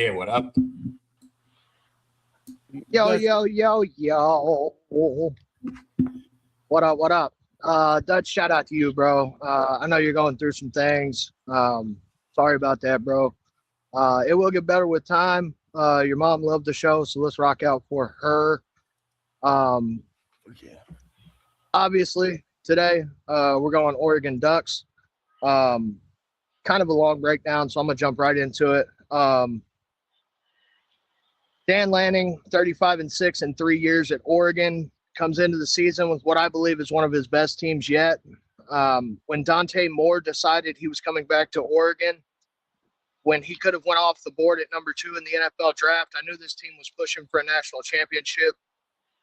Yeah, what up? Yo. What up, what up? Dutch, shout out to you, bro. I know you're going through some things. Sorry about that, bro. It will get better with time. Your mom loved the show, so let's rock out for her. Yeah. Obviously, today we're going Oregon Ducks. Kind of a long breakdown, so I'm going to jump right into it. Dan Lanning, 35-6 in 3 years at Oregon, comes into the season with what I believe is one of his best teams yet. When Dante Moore decided he was coming back to Oregon, when he could have went off the board at number 2 in the NFL draft, I knew this team was pushing for a national championship.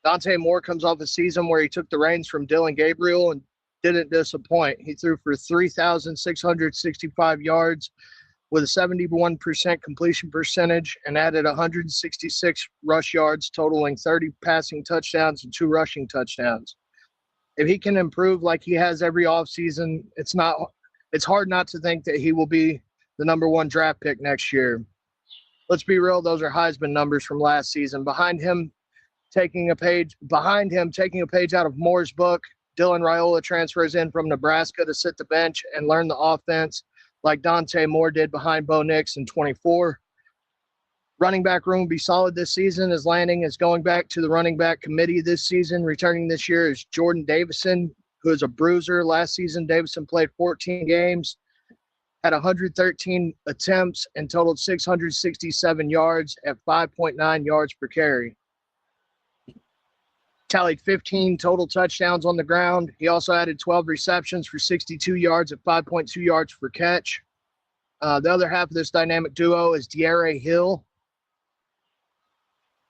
Dante Moore comes off a season where he took the reins from Dylan Gabriel and didn't disappoint. He threw for 3,665 yards with a 71% completion percentage and added 166 rush yards, totaling 30 passing touchdowns and 2 rushing touchdowns. If he can improve like he has every offseason, it's hard not to think that he will be the number 1 draft pick next year. Let's be real, those are Heisman numbers from last season. Behind him taking a page out of Moore's book, Dylan Raiola transfers in from Nebraska to sit the bench and learn the offense like Dante Moore did behind Bo Nix in 24. Running back room will be solid this season as Lanning is going back to the running back committee this season. Returning this year is Jordan Davison, who is a bruiser. Last season, Davison played 14 games, had 113 attempts, and totaled 667 yards at 5.9 yards per carry. Tallied 15 total touchdowns on the ground. He also added 12 receptions for 62 yards at 5.2 yards per catch. The other half of this dynamic duo is De'Aaron Hill.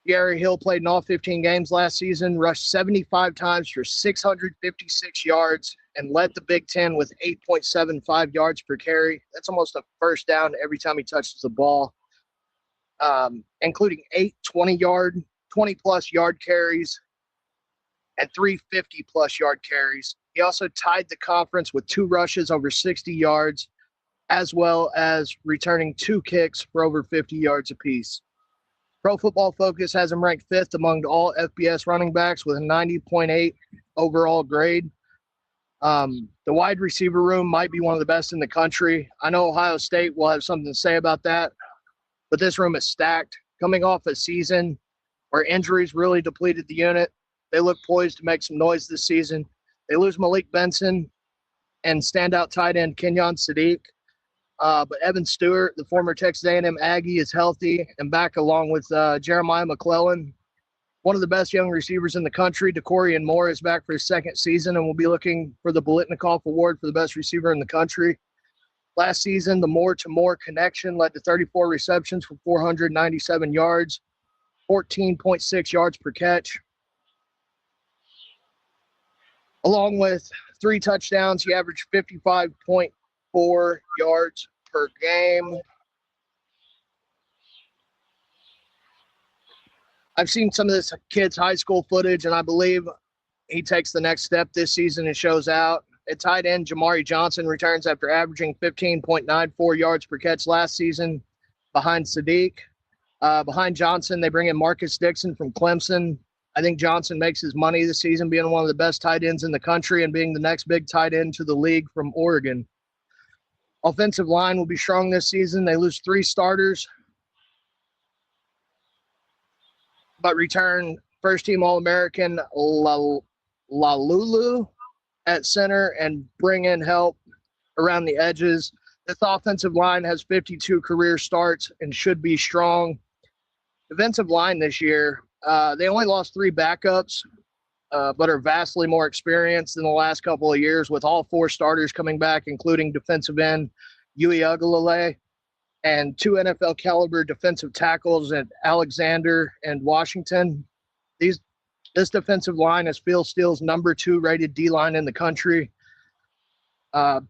De'Aaron Hill played in all 15 games last season, rushed 75 times for 656 yards, and led the Big Ten with 8.75 yards per carry. That's almost a first down every time he touches the ball, including 8 20-plus yard carries, and 3 50-plus yard carries. He also tied the conference with 2 rushes over 60 yards, as well as returning 2 kicks for over 50 yards apiece. Pro Football Focus has him ranked 5th among all FBS running backs with a 90.8 overall grade. The wide receiver room might be one of the best in the country. I know Ohio State will have something to say about that, but this room is stacked. Coming off a season where injuries really depleted the unit, they look poised to make some noise this season. They lose Malik Benson and standout tight end Kenyon Sadiq. But Evan Stewart, the former Texas A&M Aggie, is healthy and back along with Jeremiah McClellan. One of the best young receivers in the country, DeCorian Moore, is back for his 2nd season and will be looking for the Biletnikoff Award for the best receiver in the country. Last season, the Moore-to-Moore connection led to 34 receptions for 497 yards, 14.6 yards per catch. Along with 3 touchdowns, he averaged 55.4 yards per game. I've seen some of this kid's high school footage, and I believe he takes the next step this season and shows out. At tight end, Jamari Johnson returns after averaging 15.94 yards per catch last season behind Sadiq. Behind Johnson, they bring in Marcus Dixon from Clemson. I think Johnson makes his money this season being one of the best tight ends in the country and being the next big tight end to the league from Oregon. Offensive line will be strong this season. They lose 3 starters, but return first-team All-American Lalulu at center and bring in help around the edges. This offensive line has 52 career starts and should be strong. Defensive line this year, they only lost 3 backups, but are vastly more experienced than the last couple of years, with all 4 starters coming back, including defensive end Yui Ugalele and 2 NFL caliber defensive tackles at Alexander and Washington. This defensive line is Phil Steele's number 2 rated D-line in the country.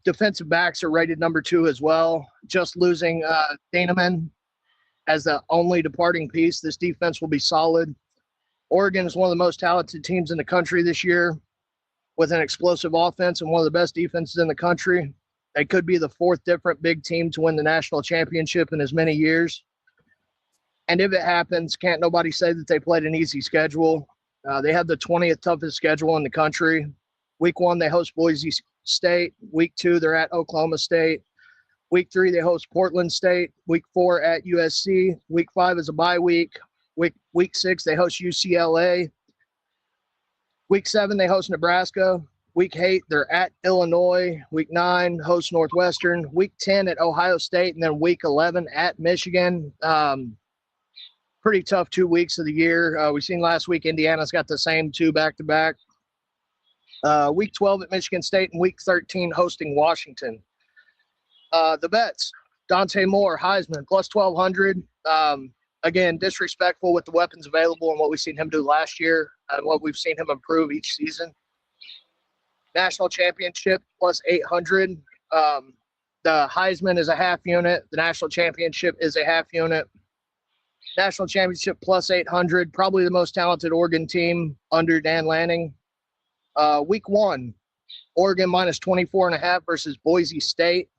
Defensive backs are rated number 2 as well. Just losing Daneman as the only departing piece, this defense will be solid. Oregon is one of the most talented teams in the country this year with an explosive offense and one of the best defenses in the country. They could be the 4th different big team to win the national championship in as many years. And if it happens, can't nobody say that they played an easy schedule. They have the 20th toughest schedule in the country. Week 1, they host Boise State. Week 2, they're at Oklahoma State. Week 3, they host Portland State. Week 4 at USC. Week 5 is a bye week. Week 6, they host UCLA. Week 7, they host Nebraska. Week 8, they're at Illinois. Week 9, host Northwestern. Week 10 at Ohio State. And then week 11 at Michigan. Pretty tough 2 weeks of the year. We've seen last week Indiana's got the same 2 back-to-back. Week 12 at Michigan State and week 13 hosting Washington. The bets, Dante Moore, Heisman, plus 1,200. Again, disrespectful with the weapons available and what we've seen him do last year and what we've seen him improve each season. National championship, plus 800. The Heisman is a half unit. The national championship is a half unit. National championship, plus 800. Probably the most talented Oregon team under Dan Lanning. Week 1, Oregon minus 24.5 versus Boise State.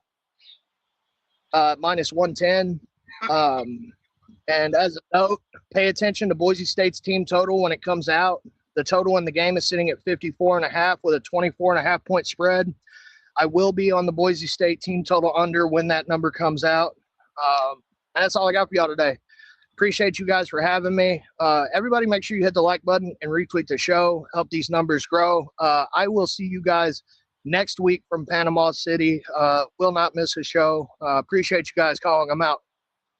Minus 110. And as a note, pay attention to Boise State's team total when it comes out. The total in the game is sitting at 54.5 with a 24.5 point spread. I will be on the Boise State team total under when that number comes out. And that's all I got for y'all today. Appreciate you guys for having me. Everybody make sure you hit the like button and retweet the show. Help these numbers grow. I will see you guys next week from Panama City. Will not miss a show. Appreciate you guys calling. I'm out.